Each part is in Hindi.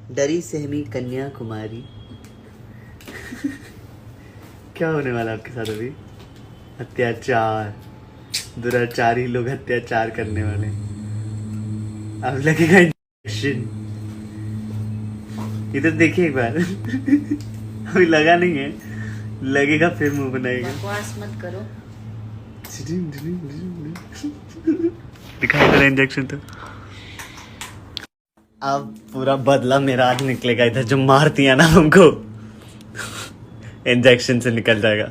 डरी सहमी कन्याकुमारी। क्या होने वाला आपके साथ अभी? अत्याचार, दुराचारी लोग अत्याचार करने वाले। अब लगेगा इंजेक्शन। इधर देखिए एक बार। अभी लगा नहीं है, लगेगा फिर मुंह बनाएगा। बकवास मत करो। दिखाई दे रहा इंजेक्शन तो। अब पूरा बदला मेरा आज निकलेगा। इधर जो मारती है ना हमको, इंजेक्शन से निकल जाएगा।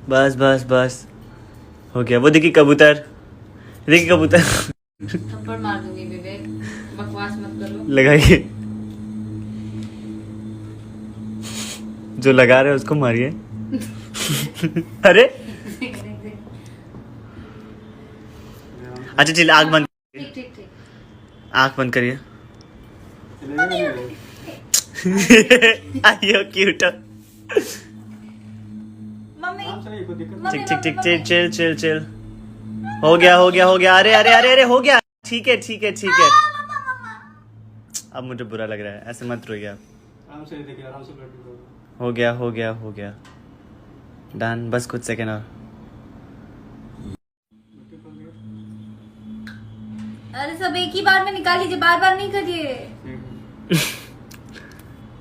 बस बस बस हो गया। वो देखिए कबूतर, देखिए कबूतर। थप्पड़ मार दूंगी विवेक, बकवास मत करो। लगाइए, जो लगा रहे हैं उसको मारिए। अरे अच्छा चलिए, आँख बंद, ठीक ठीक ठीक। आँख बंद करिए। आइयो क्यूट। मम्मी ठीक ठीक ठीक चिल चिल चिल चिल। हो गया हो गया हो गया। अरे अरे अरे अरे हो गया। ठीक है ठीक है ठीक है। अब मुझे बुरा लग रहा है, ऐसे मत रोइए आप। हो गया हो गया हो गया। डन, बस कुछ सेकेंड और। अरे सब एक ही बार में निकाल लीजिए, बार बार नहीं करिए।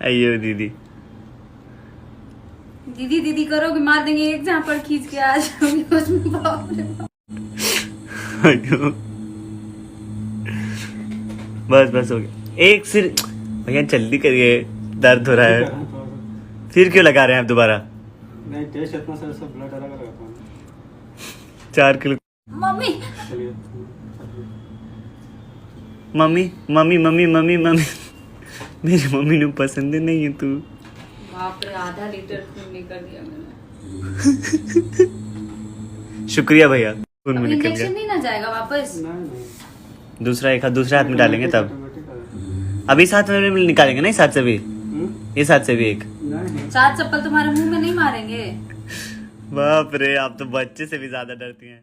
अयो दीदी, दीदी दीदी करोगे मार देंगे। एक जहाँ पर खींच के आ जाओगे उसमें। बाप रे बाप। अयो बस बस हो गया। एक सिर भैया जल्दी करिए, दर्द हो रहा है। फिर क्यों लगा रहे हैं आप दोबारा? नहीं, टेस्ट इतना सारा सब ब्लड अलग लगाता हूँ। 4 किलो। मम्मी चलिए। Mummy mummy mummy mummy mummy. मेरी मम्मी ने पसंद नहीं है तू। बाप रे, आधा लीटर खून निकल गया मैंने। शुक्रिया भैया, खून में निकल इंजेक्शन गया। नहीं ना जाएगा वापस? नहीं दूसरा एक हाथ दूसरे हाथ में डालेंगे तब। ऑटोमेटिक है। अभी साथ में निकालेंगे ना, इस हाथ से भी, इस हाथ से भी एक। नहीं 4 चप्पल तुम्हारे मुंह में नहीं मारेंगे। बाप रे, आप तो बच्चे से भी ज्यादा डरती हैं।